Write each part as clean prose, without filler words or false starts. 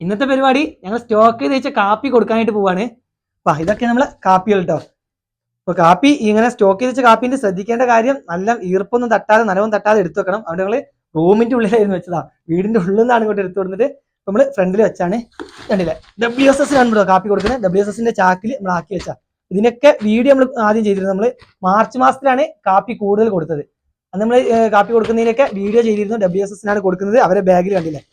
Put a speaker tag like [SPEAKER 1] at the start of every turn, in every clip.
[SPEAKER 1] ഇന്നത്തെ പരിപാടി ഞങ്ങൾ സ്റ്റോക്ക് ചെയ്ത് വെച്ച കാപ്പി കൊടുക്കാനായിട്ട് പോവാണ്. അപ്പൊ ഇതൊക്കെ നമ്മളെ കാപ്പികൾ കേട്ടോ. അപ്പൊ കാപ്പി ഇങ്ങനെ സ്റ്റോക്ക് ചെയ്ത് വെച്ച കാപ്പിന്റെ ശ്രദ്ധിക്കേണ്ട കാര്യം നല്ല ഈർപ്പൊന്നും തട്ടാതെ നനവും തട്ടാതെ എടുത്തു വെക്കണം. അവിടെ ഞങ്ങള് റൂമിന്റെ ഉള്ളിലായിരുന്നു വെച്ചതാ, വീടിന്റെ ഉള്ളിൽ നിന്നാണ് ഇങ്ങോട്ട് എടുത്തു കൊടുത്തിട്ട് നമ്മള് ഫ്രണ്ടിൽ വെച്ചാണ്. കണ്ടില്ലേ, WSS ആണ് കാപ്പി കൊടുക്കുന്നത്. WSSന്റെ ചാക്കിൽ നമ്മൾ ആക്കി വെച്ചാ. ഇതിനൊക്കെ വീഡിയോ നമ്മൾ ആദ്യം ചെയ്തിരുന്നു. നമ്മള് മാർച്ച് മാസത്തിലാണ് കാപ്പി കൂടുതൽ കൊടുത്തത്. അന്ന് നമ്മൾ കാപ്പി കൊടുക്കുന്നതിനൊക്കെ വീഡിയോ ചെയ്തിരുന്നു. WSSനാണ് കൊടുക്കുന്നത്. അവരെ ബാഗിൽ കണ്ടില്ലേ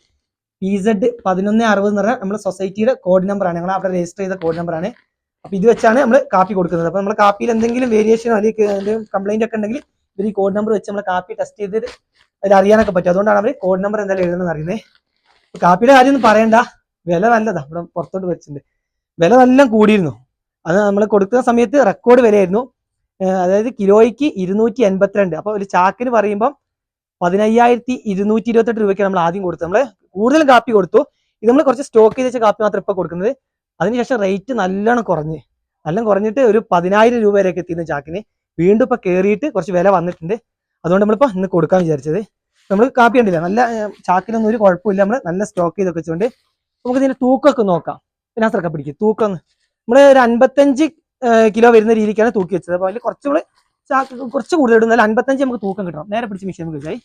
[SPEAKER 1] PZ 1160 എന്ന് പറഞ്ഞാൽ നമ്മുടെ സൊസൈറ്റിയുടെ കോഡ് നമ്പറാണ്. ഞങ്ങൾ അവിടെ രജിസ്റ്റർ ചെയ്ത കോഡ് നമ്പറാണ്. അപ്പൊ ഇത് വെച്ചാണ് നമ്മൾ കാപ്പി കൊടുക്കുന്നത്. അപ്പൊ നമ്മുടെ കാപ്പിയിൽ എന്തെങ്കിലും വേരിയേഷനോ അല്ലെങ്കിൽ കംപ്ലൈന്റ് ഒക്കെ ഉണ്ടെങ്കിൽ ഇവർ ഈ കോഡ് നമ്പർ വെച്ച് നമ്മൾ കാപ്പി ടെസ്റ്റ് ചെയ്തിട്ട് അതിൽ അറിയാനൊക്കെ പറ്റും. അതുകൊണ്ടാണ് അവർ കോഡ് നമ്പർ എന്തായാലും എഴുതുന്നത് അറിയുന്നത്. കാപ്പിയുടെ കാര്യം ഒന്നും പറയണ്ട, വില നല്ലതാ. ഇവിടെ പുറത്തോട്ട് വെച്ചിട്ടുണ്ട്. വില നല്ല കൂടിയിരുന്നു. അത് നമ്മൾ കൊടുക്കുന്ന സമയത്ത് റെക്കോർഡ് വിലയായിരുന്നു. അതായത് കിലോയ്ക്ക് 282. അപ്പൊ ഒരു ചാക്കിന് പറയുമ്പോൾ 15,228 രൂപയ്ക്ക് നമ്മൾ ആദ്യം കൊടുത്തത്. നമ്മള് കൂടുതലും കാപ്പി കൊടുത്തു. ഇത് നമ്മൾ കുറച്ച് സ്റ്റോക്ക് ചെയ്ത് വെച്ച കാപ്പി മാത്രം ഇപ്പൊ കൊടുക്കുന്നത്. അതിനുശേഷം റേറ്റ് നല്ലോണം കുറഞ്ഞിട്ട് ഒരു 10,000 രൂപ വരെയൊക്കെ എത്തിയിരുന്നു ചാക്കിന്. വീണ്ടും ഇപ്പൊ കയറിയിട്ട് കുറച്ച് വില വന്നിട്ടുണ്ട്. അതുകൊണ്ട് നമ്മളിപ്പോ ഇന്ന് കൊടുക്കാൻ വിചാരിച്ചത്. നമ്മൾ കാപ്പി കണ്ടില്ല, നല്ല ചാക്കിനൊന്നും ഒരു കുഴപ്പമില്ല. നമ്മൾ നല്ല സ്റ്റോക്ക് ചെയ്തൊക്കെ വെച്ചുകൊണ്ട് നമുക്ക് ഇതിന്റെ തൂക്കമൊക്കെ നോക്കാം. പിന്നെ അത്രയൊക്കെ പിടിക്കും തൂക്കം. നമ്മള് ഒരു 55 കിലോ വരുന്ന രീതിക്കാണ് തൂക്കി വെച്ചത്. അപ്പൊ അതിൽ കുറച്ചുകൂടി ചാക്ക് കുറച്ച് കൂടുതൽ ഇടും. 55 നമുക്ക് തൂക്കം കിട്ടണം. നേരെ പിടിച്ച് മെഷീൻ വെച്ചായി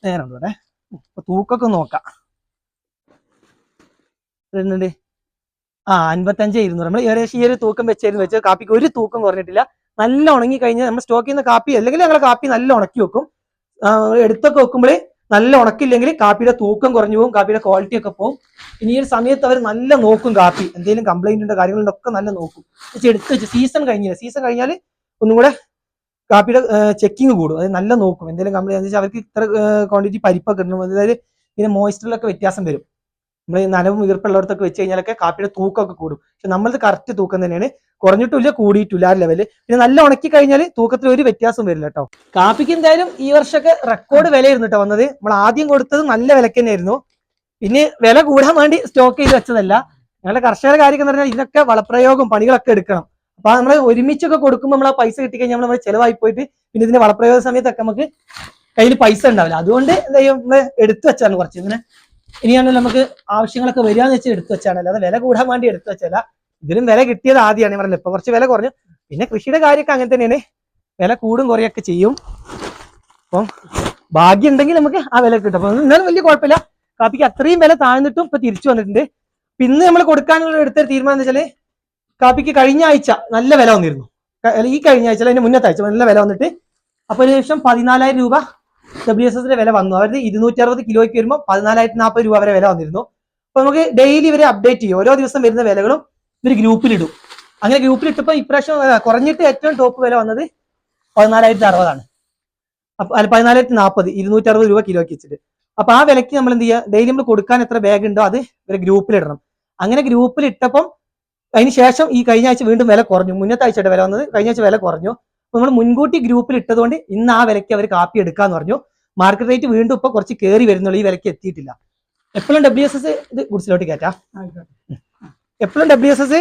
[SPEAKER 1] നേരെ ഉണ്ട് ഇവിടെ. അപ്പൊ തൂക്കൊക്കെ നോക്കാം. വരുന്നുണ്ട് 55,200. നമ്മൾ ഏകദേശം ഈ ഒരു തൂക്കം വെച്ചായിരുന്നു കാപ്പിക്ക് ഒരു തൂക്കം കുറഞ്ഞിട്ടില്ല. നല്ല ഉണങ്ങി കഴിഞ്ഞാൽ നമ്മൾ സ്റ്റോക്ക് ചെയ്യുന്ന കാപ്പി അല്ലെങ്കിൽ ഞങ്ങൾ കാപ്പി നല്ല ഉണക്കി വെക്കും. എടുത്തൊക്കെ വെക്കുമ്പോൾ നല്ല ഉണക്കില്ലെങ്കിൽ കാപ്പിയുടെ തൂക്കം കുറഞ്ഞു പോകും, കാപ്പിയുടെ ക്വാളിറ്റി ഒക്കെ പോകും. ഇനി ഈ ഒരു സമയത്ത് അവർ നല്ല നോക്കും കാപ്പി, എന്തെങ്കിലും കംപ്ലൈന്റ് ഉണ്ടോ കാര്യങ്ങളുണ്ടൊക്കെ നല്ല നോക്കും. എടുത്ത് വെച്ച് സീസൺ കഴിഞ്ഞാൽ ഒന്നും കൂടെ കാപ്പിയുടെ ചെക്കിങ് കൂടും. അത് നല്ല നോക്കും. എന്തെങ്കിലും കംപ്ലൈന്റ് എന്ന് വെച്ചാൽ അവർക്ക് ഇത്ര ക്വാണ്ടിറ്റി പരിപ്പൊക്കെ ഇടണം. അതായത് ഇതിന് മോയ്സ്ചറിലൊക്കെ വ്യത്യാസം വരും. നമ്മൾ നനവും ഈർപ്പുള്ളവർത്തൊക്കെ വെച്ച് കഴിഞ്ഞാലൊക്കെ കാപ്പിയുടെ തൂക്കമൊക്കെ കൂടും. പക്ഷെ നമ്മളത് കറക്റ്റ് തൂക്കം തന്നെയാണ്, കുറഞ്ഞിട്ടില്ല കൂടിയിട്ടില്ല ആ ലെവല്. പിന്നെ നല്ല ഉണക്കി കഴിഞ്ഞാൽ തൂക്കത്തിൽ ഒരു വ്യത്യാസം വരില്ല കേട്ടോ. കാപ്പിക്ക് എന്തായാലും ഈ വർഷമൊക്കെ റെക്കോർഡ് വിലയായിരുന്നു കേട്ടോ വന്നത്. നമ്മൾ ആദ്യം കൊടുത്തത് നല്ല വിലക്ക് തന്നെയായിരുന്നു. പിന്നെ വില കൂടാൻ വേണ്ടി സ്റ്റോക്ക് ചെയ്ത് വെച്ചതല്ല. ഞങ്ങളുടെ കർഷകരുടെ കാര്യം എന്ന് പറഞ്ഞാൽ ഇതിനൊക്കെ വളപ്രയോഗം പണികളൊക്കെ എടുക്കണം. അപ്പൊ നമ്മൾ ഒരുമിച്ചൊക്കെ കൊടുക്കുമ്പോൾ നമ്മൾ ആ പൈസ കിട്ടിക്കഴിഞ്ഞാൽ നമ്മൾ ചിലവായി പോയിട്ട് പിന്നെ ഇതിന്റെ വളപ്രയോഗ സമയത്തൊക്കെ നമുക്ക് കയ്യിൽ പൈസ ഉണ്ടാവില്ല. അതുകൊണ്ട് എന്താ നമ്മൾ എടുത്തു വെച്ചാണ് കുറച്ച് ഇങ്ങനെ. ഇനിയാണല്ലോ നമുക്ക് ആവശ്യങ്ങളൊക്കെ വരികയെന്ന് വെച്ചാൽ എടുത്തു വെച്ചാണ്, അല്ലാതെ വില കൂടാൻ വേണ്ടി എടുത്തു വെച്ചല്ല. ഇതിലും വില കിട്ടിയത് ആദ്യമാണ് പറഞ്ഞത്. ഇപ്പൊ കുറച്ച് വില കുറഞ്ഞു. പിന്നെ കൃഷിയുടെ കാര്യമൊക്കെ അങ്ങനെ തന്നെയാണ്, വില കൂടും കുറയൊക്കെ ചെയ്യും. അപ്പം ഭാഗ്യം ഉണ്ടെങ്കിൽ നമുക്ക് ആ വില കിട്ടും. അപ്പൊ എന്നാലും വലിയ കുഴപ്പമില്ല. കാപ്പിക്ക് അത്രയും വില താഴ്ന്നിട്ടും ഇപ്പൊ തിരിച്ചു വന്നിട്ടുണ്ട്. പിന്നെ നമ്മൾ കൊടുക്കാനുള്ള എടുത്തൊരു തീരുമാനം എന്ന് വെച്ചാല് കാപ്പിക്ക് കഴിഞ്ഞ ആഴ്ച നല്ല വില വന്നിരുന്നു. ഈ കഴിഞ്ഞ ആഴ്ച അതിന്റെ മുന്നത്തെ ആഴ്ച നല്ല വില വന്നിട്ട് അപ്പൊ ഏകദേശം 14,000 രൂപ WSSന്റെ വില വന്നു. അതായത് 260 കിലോയ്ക്ക് വരുമ്പോൾ 14,040 രൂപ വരെ വില വന്നിരുന്നു. അപ്പൊ നമുക്ക് ഡെയിലി ഇവരെ അപ്ഡേറ്റ് ചെയ്യും. ഓരോ ദിവസം വരുന്ന വിലകളും ഇവർ ഗ്രൂപ്പിലിടും. അങ്ങനെ ഗ്രൂപ്പിലിട്ടപ്പോൾ ഇപ്രാവശ്യം കുറഞ്ഞിട്ട് ഏറ്റവും ടോപ്പ് വില വന്നത് 14,060 അപ്പൊ 14,040, 260 രൂപ കിലോയ്ക്ക് വെച്ചിട്ട്. അപ്പൊ ആ വിലക്ക് നമ്മൾ എന്ത് ചെയ്യുക, ഡെയിലി നമ്മൾ കൊടുക്കാൻ എത്ര ബാഗ് ഉണ്ടോ അത് ഇവരെ ഗ്രൂപ്പിലിടണം. അങ്ങനെ ഗ്രൂപ്പിലിട്ടപ്പം അതിന് ശേഷം ഈ കഴിഞ്ഞ ആഴ്ച വീണ്ടും വില കുറഞ്ഞു. മുന്നത്തെ ആഴ്ചയുടെ വില വന്നത് കഴിഞ്ഞ ആഴ്ച വില കുറഞ്ഞു. അപ്പൊ നമ്മൾ മുൻകൂട്ടി ഗ്രൂപ്പിൽ ഇട്ടതുകൊണ്ട് ഇന്ന് ആ വിലയ്ക്ക് അവർ കാപ്പി എടുക്കാന്ന് പറഞ്ഞു. മാർക്കറ്റ് റേറ്റ് വീണ്ടും ഇപ്പൊ കുറച്ച് കയറി വരുന്നുള്ളൂ, ഈ വിലയ്ക്ക് എത്തിയിട്ടില്ല. എപ്പോഴും WSS ഇത് ഗുഡ്സിലോട്ട് കയറ്റാം. എപ്പോഴും WSS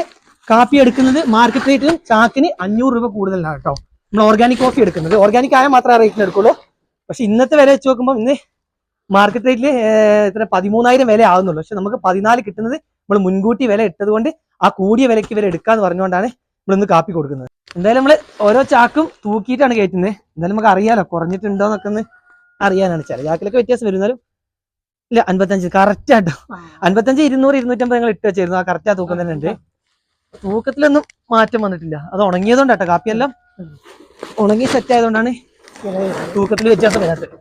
[SPEAKER 1] കാപ്പി എടുക്കുന്നത് മാർക്കറ്റ് റേറ്റിലും ചാക്കിന് 500 രൂപ കൂടുതലാണ് കേട്ടോ. നമ്മൾ ഓർഗാനിക് കോഫി എടുക്കുന്നത് ഓർഗാനിക് ആയാൽ മാത്രമേ റേറ്റിന് എടുക്കുള്ളൂ. പക്ഷെ ഇന്നത്തെ വില വെച്ച് നോക്കുമ്പോൾ ഇന്ന് മാർക്കറ്റ് റേറ്റിൽ ഇത്ര 13,000 വില ആവുന്നുള്ളൂ. പക്ഷെ നമുക്ക് 14 കിട്ടുന്നത് നമ്മൾ മുൻകൂട്ടി വില ഇട്ടത് കൊണ്ട് ആ കൂടിയ വിലയ്ക്ക് വില എടുക്കാന്ന് പറഞ്ഞുകൊണ്ടാണ് നമ്മളിന്ന് കാപ്പി കൊടുക്കുന്നത്. എന്തായാലും നമ്മൾ ഓരോ ചാക്കും തൂക്കിയിട്ടാണ് കയറ്റുന്നത്. എന്തായാലും നമുക്ക് അറിയാലോ കുറഞ്ഞിട്ടുണ്ടോ എന്നൊക്കെ ഒന്ന് അറിയാനാണ്. ചില ചാക്കിലൊക്കെ വ്യത്യാസം വരുന്നാലും ഇല്ല 55 കറക്റ്റ് ആട്ടോ. 55, 200, 250 ഞങ്ങൾ ഇട്ട് വെച്ചിരുന്നു. ആ കറക്റ്റ് ആ തൂക്കം തന്നെ ഉണ്ട്. തൂക്കത്തിലൊന്നും മാറ്റം വന്നിട്ടില്ല. അത് ഉണങ്ങിയതുകൊണ്ടാട്ടോ, കാപ്പിയെല്ലാം ഉണങ്ങി സെറ്റ് ആയതുകൊണ്ടാണ് തൂക്കത്തിൽ വ്യത്യാസം വരാത്തത്.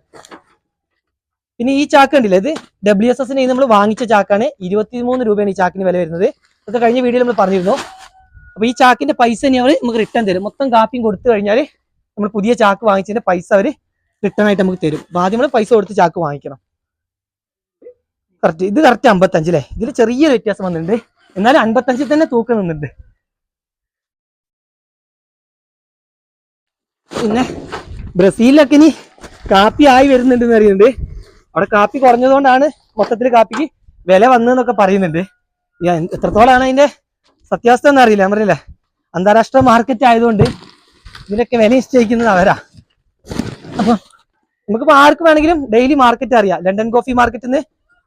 [SPEAKER 1] പിന്നെ ഈ ചാക്ക് കണ്ടില്ലേ, ഇത് WSSന് നമ്മൾ വാങ്ങിച്ച ചാക്കാണ്. 23 രൂപയാണ് ഈ ചാക്കിന് വില വരുന്നത്. അതൊക്കെ കഴിഞ്ഞ വീഡിയോയിൽ നമ്മൾ പറഞ്ഞിരുന്നു. അപ്പൊ ഈ ചാക്കിന്റെ പൈസ ഇനി അവർ നമുക്ക് റിട്ടേൺ തരും. മൊത്തം കാപ്പിയും കൊടുത്തു കഴിഞ്ഞാൽ നമ്മൾ പുതിയ ചാക്ക് വാങ്ങിച്ചതിന്റെ പൈസ അവർ റിട്ടേൺ ആയിട്ട് നമുക്ക് തരും. അപ്പൊ ആദ്യം നമ്മൾ പൈസ കൊടുത്ത് ചാക്ക് വാങ്ങിക്കണം. കറക്റ്റ് ഇത് കറക്റ്റ് 55 അല്ലേ. ഇതിൽ ചെറിയൊരു വ്യത്യാസം വന്നിട്ടുണ്ട്, എന്നാലും 55 തന്നെ തൂക്കം നിന്നുണ്ട്. പിന്നെ ബ്രസീലിലൊക്കെ ഇനി കാപ്പി ആയി വരുന്നുണ്ടെന്ന് അറിയുന്നുണ്ട്. അവിടെ കാപ്പി കുറഞ്ഞതുകൊണ്ടാണ് മൊത്തത്തിൽ കാപ്പിക്ക് വില വന്നതെന്നൊക്കെ പറയുന്നുണ്ട്. എത്രത്തോളാണ് അതിന്റെ സത്യാവസ്ഥ എന്ന് അറിയില്ല. ഞാൻ പറഞ്ഞില്ലേ, അന്താരാഷ്ട്ര മാർക്കറ്റ് ആയതുകൊണ്ട് ഇതിലൊക്കെ വില നിശ്ചയിക്കുന്നത് അവരാ. അപ്പൊ നമുക്കിപ്പോ ആർക്ക് വേണമെങ്കിലും ഡെയിലി മാർക്കറ്റ് അറിയാം. ലണ്ടൻ കോഫി മാർക്കറ്റിൽ നിന്ന്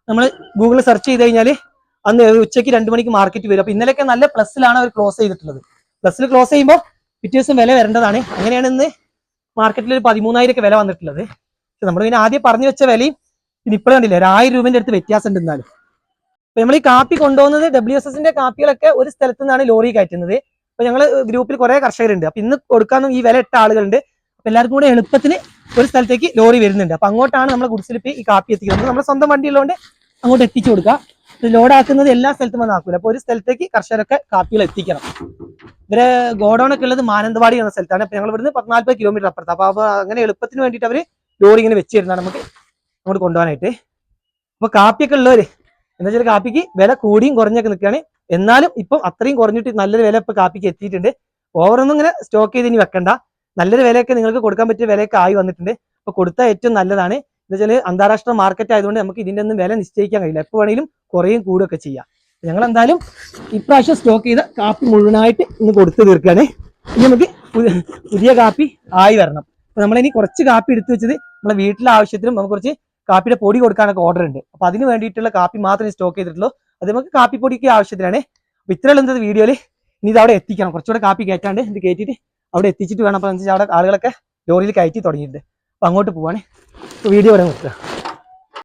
[SPEAKER 1] നമ്മൾ ഗൂഗിളിൽ സെർച്ച് ചെയ്ത് കഴിഞ്ഞാൽ അന്ന് ഉച്ചയ്ക്ക് 2 മണിക്ക് മാർക്കറ്റ് വരും. അപ്പൊ ഇന്നലെയൊക്കെ നല്ല പ്ലസ്സിലാണ് അവർ ക്ലോസ് ചെയ്തിട്ടുള്ളത്. പ്ലസ്സിൽ ക്ലോസ് ചെയ്യുമ്പോൾ പിറ്റേ ദിവസം വില വരേണ്ടതാണ്. അങ്ങനെയാണ് ഇന്ന് മാർക്കറ്റിൽ ഒരു 13,000 വില വന്നിട്ടുള്ളത്. നമ്മൾ പിന്നെ ആദ്യം പറഞ്ഞു വെച്ച വിലയും പിന്നെ ഇപ്പോഴും കണ്ടില്ല, ഒരു 1000 രൂപേന്റെ അടുത്ത് വ്യത്യാസം ഉണ്ട്. എന്നാലും അപ്പൊ നമ്മൾ ഈ കാപ്പി കൊണ്ടുപോകുന്നത് WSSന്റെ കാപ്പികളൊക്കെ ഒരു സ്ഥലത്തു നിന്നാണ് ലോറി കയറ്റുന്നത്. അപ്പൊ ഞങ്ങൾ ഗ്രൂപ്പിൽ കുറെ കർഷകരുണ്ട്. അപ്പൊ ഇന്ന് കൊടുക്കാനും ഈ വില ഇട്ട ആളുകളുണ്ട്. അപ്പൊ എല്ലാവർക്കും കൂടെ എളുപ്പത്തിന് ഒരു സ്ഥലത്തേക്ക് ലോറി വരുന്നുണ്ട്. അപ്പൊ അങ്ങോട്ടാണ് നമ്മളെ ഗുഡ്സിലിപ്പ് ഈ കാപ്പി എത്തിക്കുന്നത്. നമ്മുടെ സ്വന്തം വണ്ടി ഉള്ളതുകൊണ്ട് അങ്ങോട്ട് എത്തിച്ചു കൊടുക്കുക. ലോഡാക്കുന്നത് എല്ലാ സ്ഥലത്തും വന്ന് ആക്കൂല. അപ്പൊ ഒരു സ്ഥലത്തേക്ക് കർഷകരൊക്കെ കാപ്പികൾ എത്തിക്കണം. ഇവരെ ഗോഡൌൺ ഒക്കെ ഉള്ളത് മാനന്തവാടി എന്ന സ്ഥലത്താണ്. അപ്പൊ ഞങ്ങൾ ഇവിടുന്ന് 40 കിലോമീറ്റർ അപ്പുറത്ത്. അപ്പൊ അങ്ങനെ എളുപ്പത്തിന് വേണ്ടിയിട്ട് അവര് ലോറി ഇങ്ങനെ വെച്ച് തരുന്നതാണ് നമുക്ക് അങ്ങോട്ട് കൊണ്ടുപോകാനായിട്ട്. അപ്പൊ കാപ്പിയൊക്കെ ഉള്ളവര് എന്താ വെച്ചാൽ കാപ്പിക്ക് വില കൂടിയും കുറഞ്ഞൊക്കെ നിൽക്കുകയാണ്. എന്നാലും ഇപ്പം അത്രയും കുറഞ്ഞിട്ട് നല്ലൊരു വില ഇപ്പൊ കാപ്പിക്ക് എത്തിയിട്ടുണ്ട്. ഓവറൊന്നും ഇങ്ങനെ സ്റ്റോക്ക് ചെയ്ത് ഇനി വെക്കണ്ട. നല്ലൊരു വിലയൊക്കെ നിങ്ങൾക്ക് കൊടുക്കാൻ പറ്റിയ വിലയൊക്കെ ആയി വന്നിട്ടുണ്ട്. അപ്പൊ കൊടുത്താൽ ഏറ്റവും നല്ലതാണ്. എന്താ വെച്ചാൽ അന്താരാഷ്ട്ര മാർക്കറ്റ് ആയതുകൊണ്ട് നമുക്ക് ഇതിന്റെ ഒന്നും വില നിശ്ചയിക്കാൻ കഴിയില്ല. എപ്പോൾ വേണമെങ്കിലും കുറയും കൂടുകയൊക്കെ ചെയ്യാം. ഞങ്ങൾ എന്തായാലും ഇപ്രാവശ്യം സ്റ്റോക്ക് ചെയ്ത കാപ്പി മുഴുവനായിട്ട് ഇന്ന് കൊടുത്തു തീർക്കുകയാണ്. ഇനി നമുക്ക് പുതിയ കാപ്പി ആയി വരണം. അപ്പൊ നമ്മളിനി കുറച്ച് കാപ്പി എടുത്തു വെച്ചത് നമ്മളെ വീട്ടിലെ ആവശ്യത്തിനും നമുക്ക് കുറച്ച് കാപ്പിയുടെ പൊടി കൊടുക്കാനൊക്കെ ഓർഡർ ഉണ്ട്. അപ്പൊ അതിന് വേണ്ടിയിട്ടുള്ള കാപ്പി മാത്രമേ സ്റ്റോക്ക് ചെയ്തിട്ടുള്ളൂ. അത് നമുക്ക് കാപ്പിപ്പൊടിക്ക് ആവശ്യത്തിനാണ്. അപ്പൊ ഇത്രയുള്ള എന്തത് വീഡിയോയിൽ ഇനി ഇത് അവിടെ എത്തിക്കണം. കുറച്ചുകൂടെ കാപ്പി കയറ്റാണ്ട് ഇത് കയറ്റിയിട്ട് അവിടെ എത്തിച്ചിട്ട് വേണം. അപ്പൊ അവിടെ ആളുകളൊക്കെ ലോറിയിൽ കയറ്റി തുടങ്ങിയിട്ടുണ്ട്. അപ്പൊ അങ്ങോട്ട് പോവാണ്. വീഡിയോ ഇവിടെ നിർത്തുക.